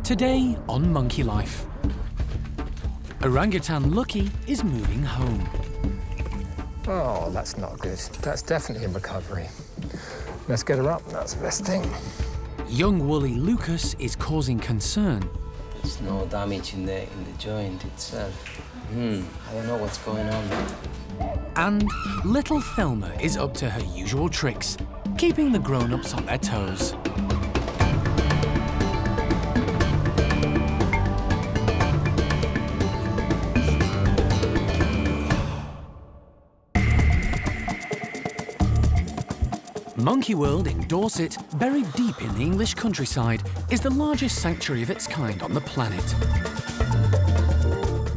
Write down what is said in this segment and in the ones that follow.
Today on Monkey Life, Orang-utan Lucky is moving home. Oh, that's not good. That's definitely in recovery. Let's get her up, that's the best thing. Young woolly Lucas is causing concern. There's no damage in the joint itself. I don't know what's going on there. And little Thelma is up to her usual tricks, keeping the grown-ups on their toes. Monkey World in Dorset, buried deep in the English countryside, is the largest sanctuary of its kind on the planet.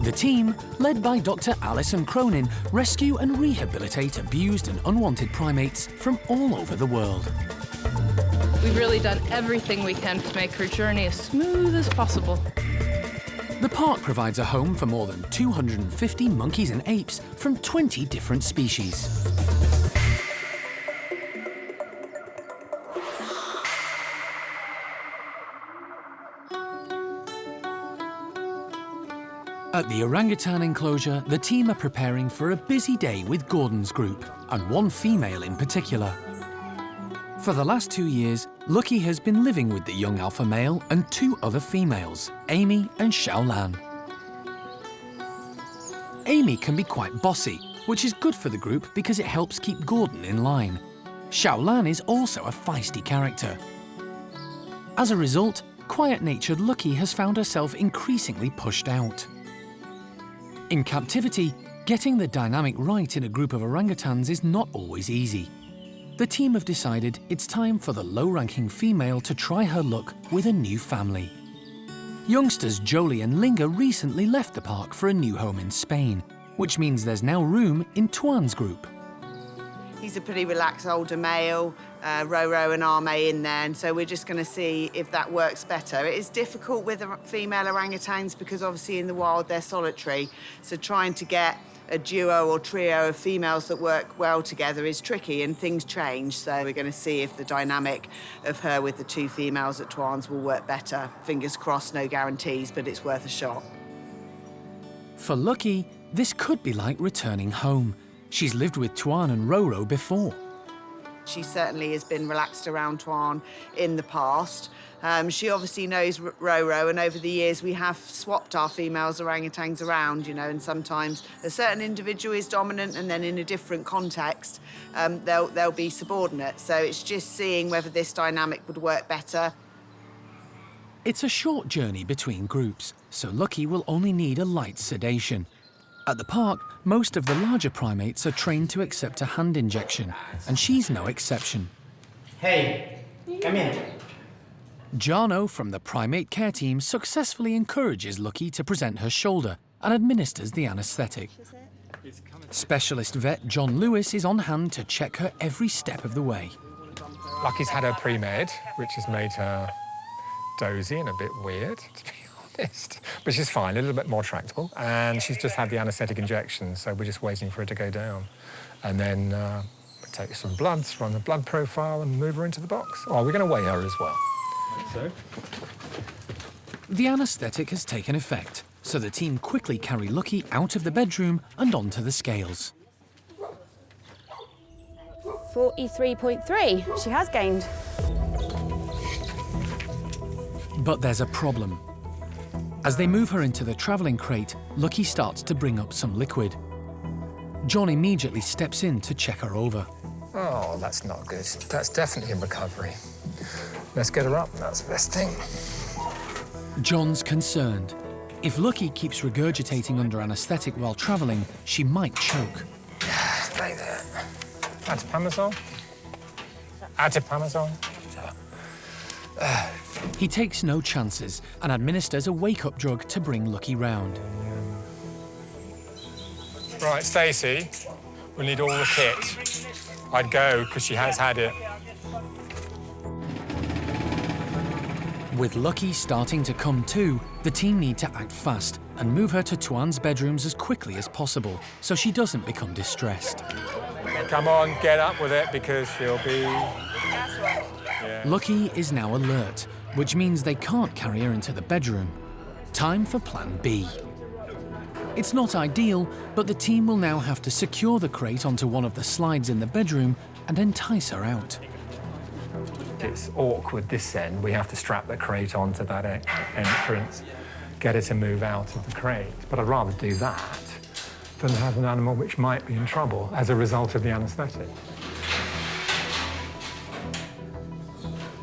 The team, led by Dr. Alison Cronin, rescue and rehabilitate abused and unwanted primates from all over the world. We've really done everything we can to make her journey as smooth as possible. The park provides a home for more than 250 monkeys and apes from 20 different species. At the orangutan enclosure, the team are preparing for a busy day with Gordon's group, and one female in particular. For the last 2 years, Lucky has been living with the young alpha male and 2 other females, Amy and Xiaolan. Amy can be quite bossy, which is good for the group because it helps keep Gordon in line. Xiaolan is also a feisty character. As a result, quiet-natured Lucky has found herself increasingly pushed out. In captivity, getting the dynamic right in a group of orangutans is not always easy. The team have decided it's time for the low-ranking female to try her luck with a new family. Youngsters Jolie and Linga recently left the park for a new home in Spain, which means there's now room in Tuan's group. He's a pretty relaxed older male, Roro and Arme in there, and so we're just going to see if that works better. It is difficult with female orangutans because obviously in the wild they're solitary, so trying to get a duo or trio of females that work well together is tricky, and things change, so we're going to see if the dynamic of her with the 2 females at Tuan's will work better. Fingers crossed, no guarantees, but it's worth a shot. For Lucky, this could be like returning home. She's lived with Tuan and Roro before. She certainly has been relaxed around Tuan in the past. She obviously knows Roro, and over the years we have swapped our females orangutans around, you know, and sometimes a certain individual is dominant and then in a different context they'll be subordinate. So it's just seeing whether this dynamic would work better. It's a short journey between groups, so Lucky will only need a light sedation. At the park, most of the larger primates are trained to accept a hand injection, and she's no exception. Hey, come in. Jarno from the primate care team successfully encourages Lucky to present her shoulder and administers the anaesthetic. Specialist vet John Lewis is on hand to check her every step of the way. Lucky's had her pre-med, which has made her dozy and a bit weird, to be honest. But she's fine, a little bit more tractable. And she's just had the anaesthetic injection, so we're just waiting for her to go down. And then take some bloods, run the blood profile and move her into the box. Oh, we're going to weigh her as well. So. The anaesthetic has taken effect, so the team quickly carry Lucky out of the bedroom and onto the scales. 43.3. She has gained. But there's a problem. As they move her into the travelling crate, Lucky starts to bring up some liquid. John immediately steps in to check her over. Oh, that's not good. That's definitely in recovery. Let's get her up, that's the best thing. John's concerned. If Lucky keeps regurgitating under anaesthetic while travelling, she might choke. Stay there. Atipamazole? Atipamazole? He takes no chances and administers a wake-up drug to bring Lucky round. Right, Stacey, we need all the kit. I'd go, because she has had it. With Lucky starting to come to, the team need to act fast and move her to Tuan's bedrooms as quickly as possible so she doesn't become distressed. Come on, get up with it, because she'll be... Yeah. Lucky is now alert, which means they can't carry her into the bedroom. Time for plan B. It's not ideal, but the team will now have to secure the crate onto one of the slides in the bedroom and entice her out. It's awkward this end. We have to strap the crate onto that entrance, get her to move out of the crate. But I'd rather do that than have an animal which might be in trouble as a result of the anaesthetic.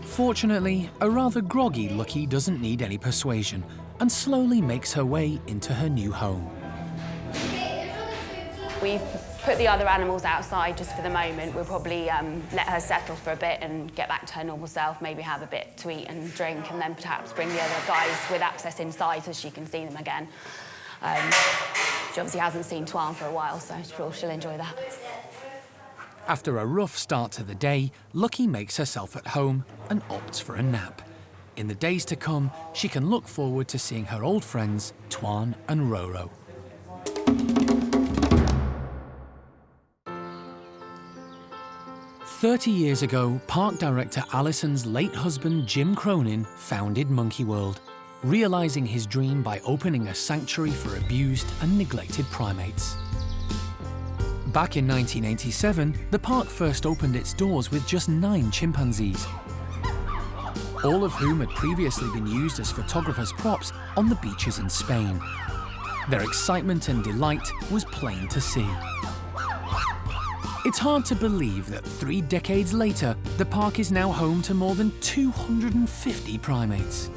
Fortunately, a rather groggy Lucky doesn't need any persuasion and slowly makes her way into her new home. We've put the other animals outside just for the moment. We'll probably let her settle for a bit and get back to her normal self, maybe have a bit to eat and drink, and then perhaps bring the other guys with access inside so she can see them again. She obviously hasn't seen Twan for a while, so she'll enjoy that. After a rough start to the day, Lucky makes herself at home and opts for a nap. In the days to come, she can look forward to seeing her old friends, Twan and Roro. "30 years ago, park director Alison's late husband Jim Cronin founded Monkey World, realising his dream by opening a sanctuary for abused and neglected primates. Back in 1987, the park first opened its doors with just 9 chimpanzees, all of whom had previously been used as photographers' props on the beaches in Spain. Their excitement and delight was plain to see. It's hard to believe that 3 decades later, the park is now home to more than 250 primates.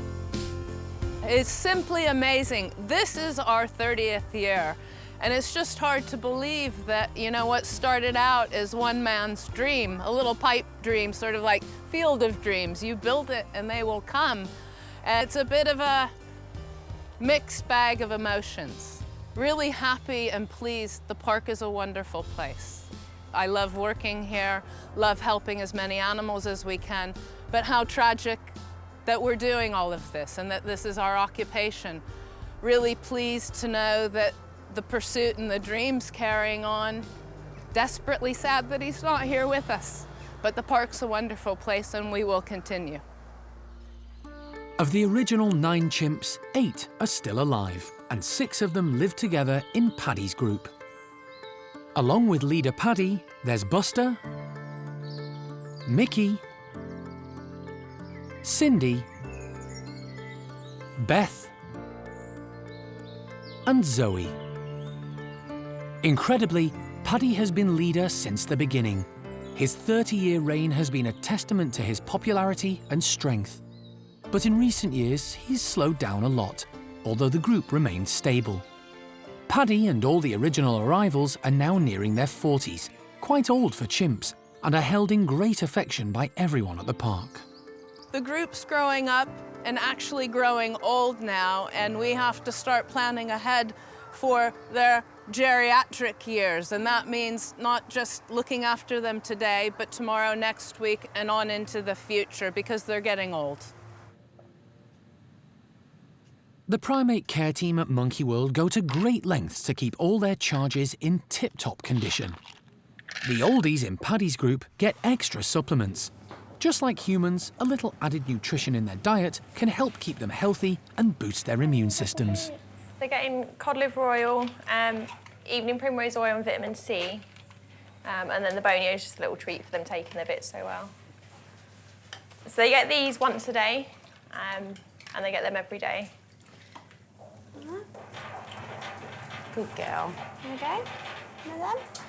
It's simply amazing. This is our 30th year, and it's just hard to believe that, you know, what started out as one man's dream, a little pipe dream, sort of like Field of Dreams. You build it and they will come. And it's a bit of a mixed bag of emotions. Really happy and pleased. The park is a wonderful place. I love working here, love helping as many animals as we can, but how tragic that we're doing all of this and that this is our occupation. Really pleased to know that the pursuit and the dream's carrying on. Desperately sad that he's not here with us, but the park's a wonderful place and we will continue. Of the original 9 chimps, 8 are still alive, and 6 of them live together in Paddy's group. Along with leader Paddy, there's Buster, Mickey, Cindy, Beth, and Zoe. Incredibly, Paddy has been leader since the beginning. His 30-year reign has been a testament to his popularity and strength. But in recent years, he's slowed down a lot, although the group remains stable. Paddy and all the original arrivals are now nearing their 40s, quite old for chimps, and are held in great affection by everyone at the park. The group's growing up and actually growing old now, and we have to start planning ahead for their geriatric years, and that means not just looking after them today, but tomorrow, next week, and on into the future, because they're getting old. The primate care team at Monkey World go to great lengths to keep all their charges in tip-top condition. The oldies in Paddy's group get extra supplements. Just like humans, a little added nutrition in their diet can help keep them healthy and boost their immune systems. They're getting cod liver oil, evening primrose oil and vitamin C. And then the bonio is just a little treat for them taking their bits so well. So they get these once a day, and they get them every day. Good girl. Okay.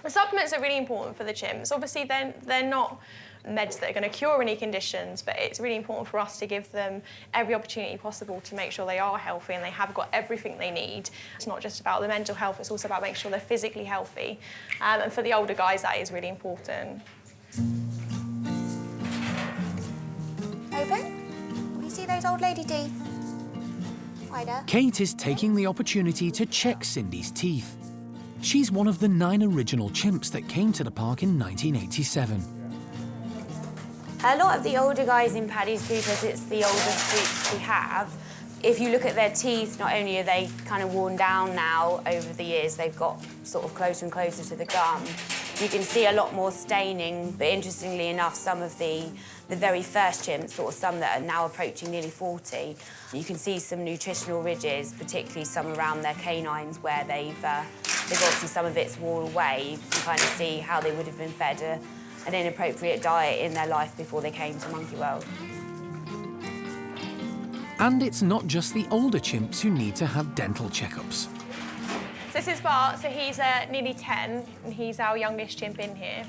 The supplements are really important for the chimps. Obviously, they're not meds that are going to cure any conditions, but it's really important for us to give them every opportunity possible to make sure they are healthy and they have got everything they need. It's not just about the mental health, it's also about making sure they're physically healthy. And for the older guys, that is really important. Open. Will you see those old lady teeth? Wider. Kate is taking the opportunity to check Cindy's teeth. She's one of the 9 original chimps that came to the park in 1987. A lot of the older guys in Paddy's group, as it's the oldest groups we have, if you look at their teeth, not only are they kind of worn down now over the years, they've got sort of closer and closer to the gum, You can see a lot more staining, but interestingly enough, some of the very first chimps, or some that are now approaching nearly 40, you can see some nutritional ridges, particularly some around their canines where they've obviously some of it's worn away. You can kind of see how they would have been fed an inappropriate diet in their life before they came to Monkey World. And it's not just the older chimps who need to have dental checkups. So this is Bart, so he's nearly 10, and he's our youngest chimp in here.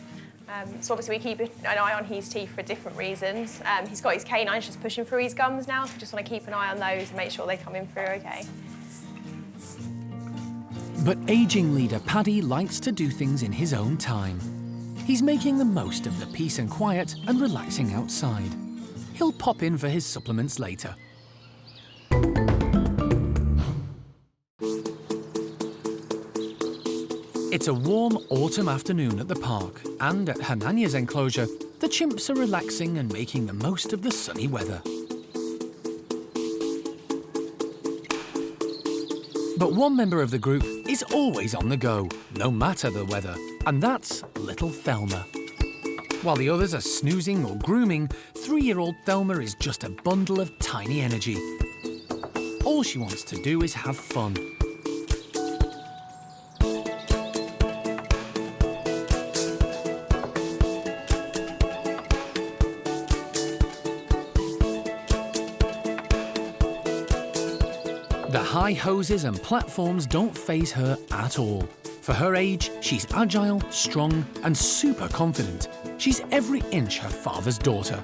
So obviously we keep an eye on his teeth for different reasons. He's got his canines just pushing through his gums now, so just want to keep an eye on those and make sure they come in through okay. But ageing leader Paddy likes to do things in his own time. He's making the most of the peace and quiet and relaxing outside. He'll pop in for his supplements later. It's a warm autumn afternoon at the park, and at Hananya's enclosure, the chimps are relaxing and making the most of the sunny weather. But one member of the group is always on the go, no matter the weather, and that's little Thelma. While the others are snoozing or grooming, 3-year-old Thelma is just a bundle of tiny energy. All she wants to do is have fun. The high hoses and platforms don't faze her at all. For her age, she's agile, strong, and super confident. She's every inch her father's daughter.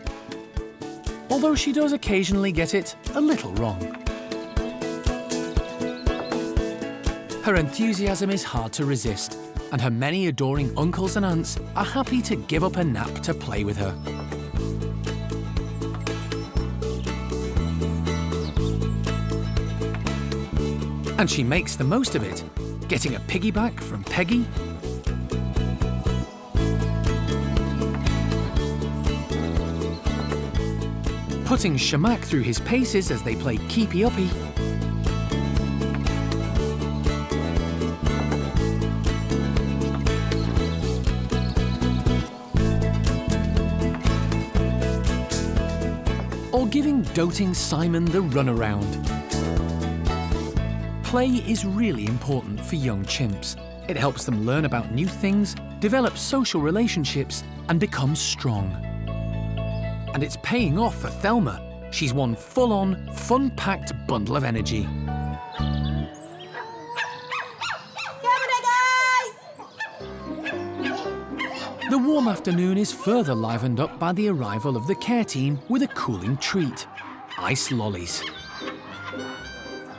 Although she does occasionally get it a little wrong. Her enthusiasm is hard to resist, and her many adoring uncles and aunts are happy to give up a nap to play with her. And she makes the most of it, getting a piggyback from Peggy, putting Shamak through his paces as they play keepy-uppy, or giving doting Simon the runaround. Play is really important for young chimps. It helps them learn about new things, develop social relationships, and become strong. And it's paying off for Thelma. She's one full-on, fun-packed bundle of energy. The warm afternoon is further livened up by the arrival of the care team with a cooling treat: ice lollies.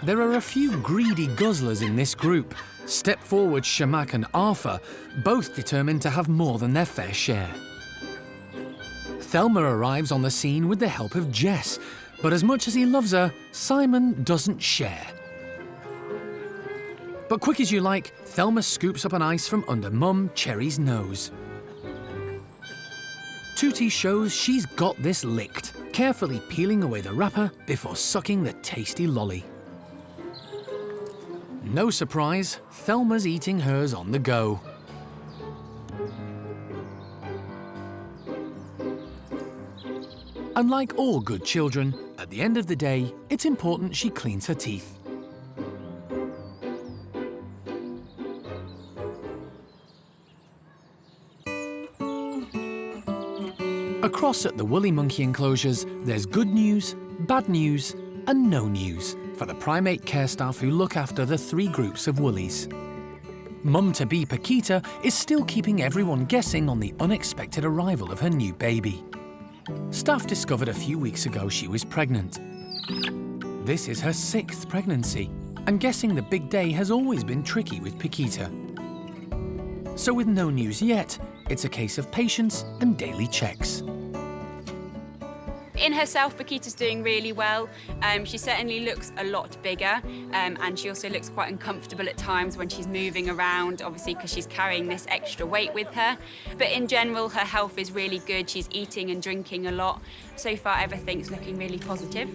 There are a few greedy guzzlers in this group. Step forward Shamak and Arthur, both determined to have more than their fair share. Thelma arrives on the scene with the help of Jess, but as much as he loves her, Simon doesn't share. But quick as you like, Thelma scoops up an ice from under Mum Cherry's nose. Tootie shows she's got this licked, carefully peeling away the wrapper before sucking the tasty lolly. No surprise, Thelma's eating hers on the go. And like all good children, at the end of the day, it's important she cleans her teeth. Across at the Woolly Monkey enclosures, there's good news, bad news, and no news for the primate care staff who look after the 3 groups of woolies. Mum-to-be Paquita is still keeping everyone guessing on the unexpected arrival of her new baby. Staff discovered a few weeks ago she was pregnant. This is her 6th pregnancy, and guessing the big day has always been tricky with Paquita. So with no news yet, it's a case of patience and daily checks. In herself, Paquita's doing really well. She certainly looks a lot bigger, and she also looks quite uncomfortable at times when she's moving around, obviously because she's carrying this extra weight with her. But in general, her health is really good. She's eating and drinking a lot. So far, everything's looking really positive.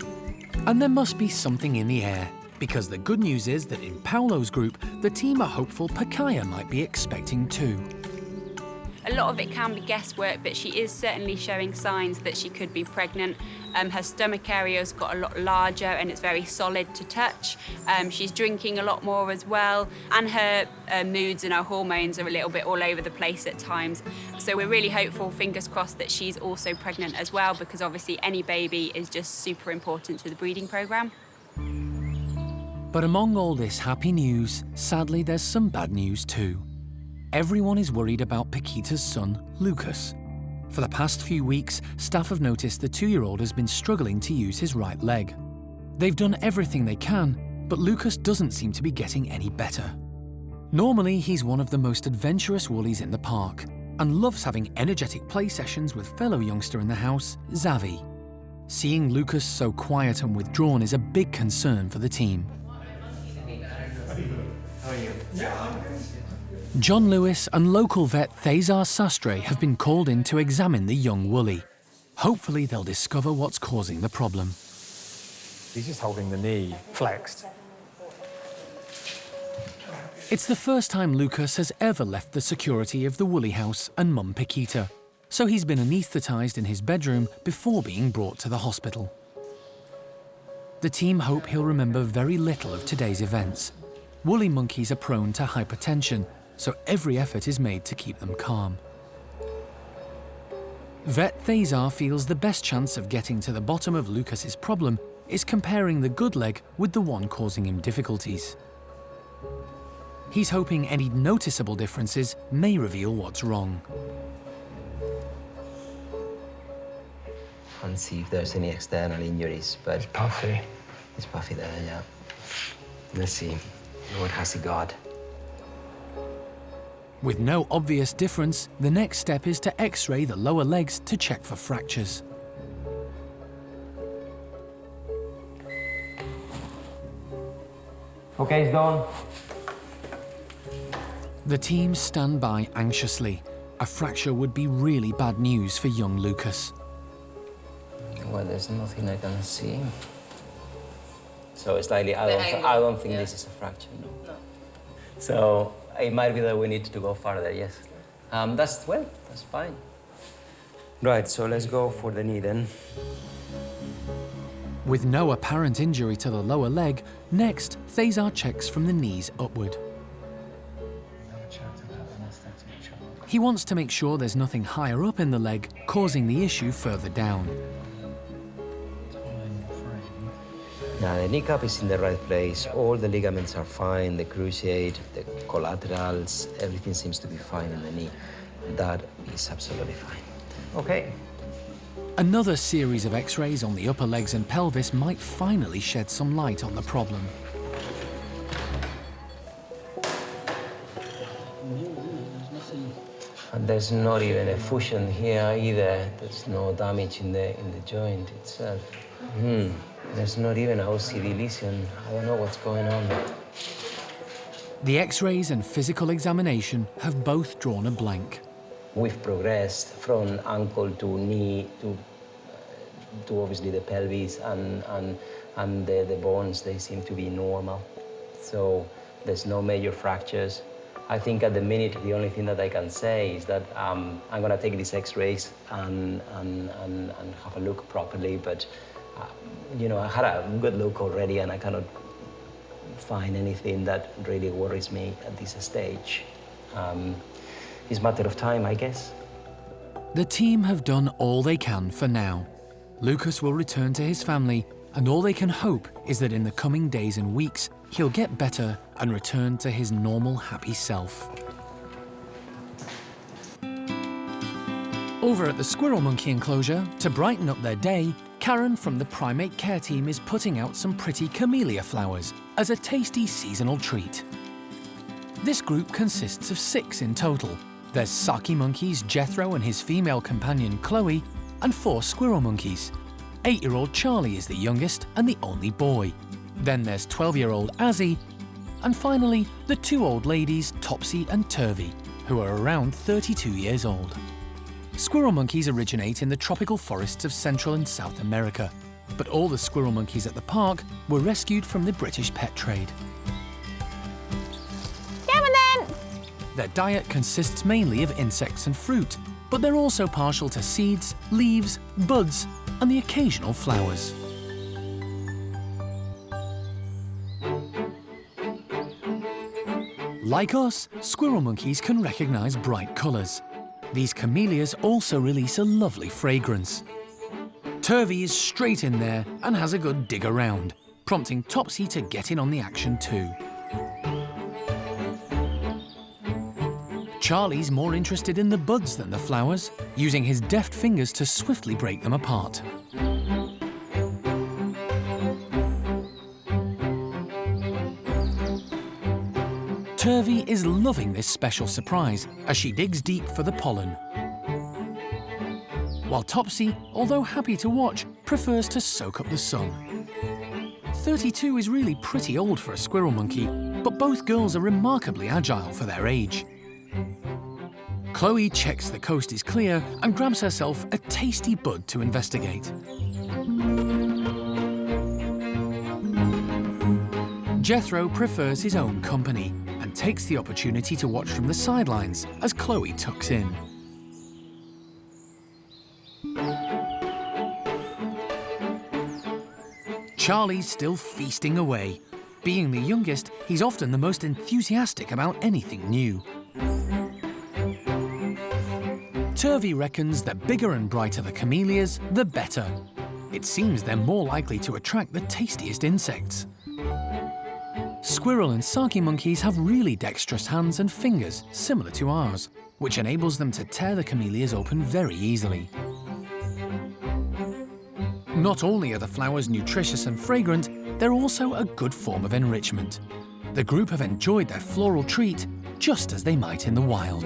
And there must be something in the air, because the good news is that in Paolo's group, the team are hopeful Pakaya might be expecting too. A lot of it can be guesswork, but she is certainly showing signs that she could be pregnant. Her stomach area's got a lot larger and it's very solid to touch. She's drinking a lot more as well, and her moods and her hormones are a little bit all over the place at times. So we're really hopeful, fingers crossed, that she's also pregnant as well, because obviously any baby is just super important to the breeding programme. But among all this happy news, sadly there's some bad news too. Everyone is worried about Paquita's son, Lucas. For the past few weeks, staff have noticed the 2-year-old has been struggling to use his right leg. They've done everything they can, but Lucas doesn't seem to be getting any better. Normally, he's one of the most adventurous woolies in the park and loves having energetic play sessions with fellow youngster in the house, Xavi. Seeing Lucas so quiet and withdrawn is a big concern for the team. How are you? Yeah, I'm good. John Lewis and local vet Thezar Sastre have been called in to examine the young woolly. Hopefully they'll discover what's causing the problem. He's just holding the knee flexed. It's the first time Lucas has ever left the security of the woolly house and mum Paquita, so he's been anaesthetised in his bedroom before being brought to the hospital. The team hope he'll remember very little of today's events. Woolly monkeys are prone to hypertension, so every effort is made to keep them calm. Vet Thezar feels the best chance of getting to the bottom of Lucas's problem is comparing the good leg with the one causing him difficulties. He's hoping any noticeable differences may reveal what's wrong. And see if there's any external injuries, but... It's puffy. It's puffy there, yeah. Let's see. What has he got? With no obvious difference, the next step is to X-ray the lower legs to check for fractures. Okay, it's done. The team stand by anxiously. A fracture would be really bad news for young Lucas. Well, there's nothing I can see. So it's likely, I don't think this is a fracture, no. So it might be that we need to go further, yes. That's fine. Right, so let's go for the knee then. With no apparent injury to the lower leg, next, Thezar checks from the knees upward. He wants to make sure there's nothing higher up in the leg, causing the issue further down. Now, the kneecap is in the right place. All the ligaments are fine, the cruciate, the collaterals, everything seems to be fine in the knee. That is absolutely fine. Okay. Another series of X-rays on the upper legs and pelvis might finally shed some light on the problem. And there's not even a fusion here either. There's no damage in the joint itself. There's not even an OCD lesion. I don't know what's going on. The X-rays and physical examination have both drawn a blank. We've progressed from ankle to knee to obviously the pelvis and the bones. They seem to be normal. So there's no major fractures. I think at the minute the only thing that I can say is that I'm gonna take these X-rays and have a look properly. But you know, I had a good look already, and I cannot find anything that really worries me at this stage. It's a matter of time, I guess. The team have done all they can for now. Lucas will return to his family, and all they can hope is that in the coming days and weeks, he'll get better and return to his normal, happy self. Over at the squirrel monkey enclosure, to brighten up their day, Karen from the primate care team is putting out some pretty camellia flowers as a tasty seasonal treat. This group consists of 6 in total. There's Saki monkeys Jethro and his female companion Chloe, and 4 squirrel monkeys. 8-year-old Charlie is the youngest and the only boy. Then there's 12-year-old Azzy, and finally the 2 old ladies Topsy and Turvy, who are around 32 years old. Squirrel monkeys originate in the tropical forests of Central and South America, but all the squirrel monkeys at the park were rescued from the British pet trade. Come on then! Their diet consists mainly of insects and fruit, but they're also partial to seeds, leaves, buds, and the occasional flowers. Like us, squirrel monkeys can recognize bright colors. These camellias also release a lovely fragrance. Turvy is straight in there and has a good dig around, prompting Topsy to get in on the action too. Charlie's more interested in the buds than the flowers, using his deft fingers to swiftly break them apart. Turvy is loving this special surprise as she digs deep for the pollen. While Topsy, although happy to watch, prefers to soak up the sun. 32 is really pretty old for a squirrel monkey, but both girls are remarkably agile for their age. Chloe checks the coast is clear and grabs herself a tasty bud to investigate. Jethro prefers his own company and takes the opportunity to watch from the sidelines as Chloe tucks in. Charlie's still feasting away. Being the youngest, he's often the most enthusiastic about anything new. Turvy reckons the bigger and brighter the camellias, the better. It seems they're more likely to attract the tastiest insects. Squirrel and saki monkeys have really dexterous hands and fingers, similar to ours, which enables them to tear the camellias open very easily. Not only are the flowers nutritious and fragrant, they're also a good form of enrichment. The group have enjoyed their floral treat just as they might in the wild.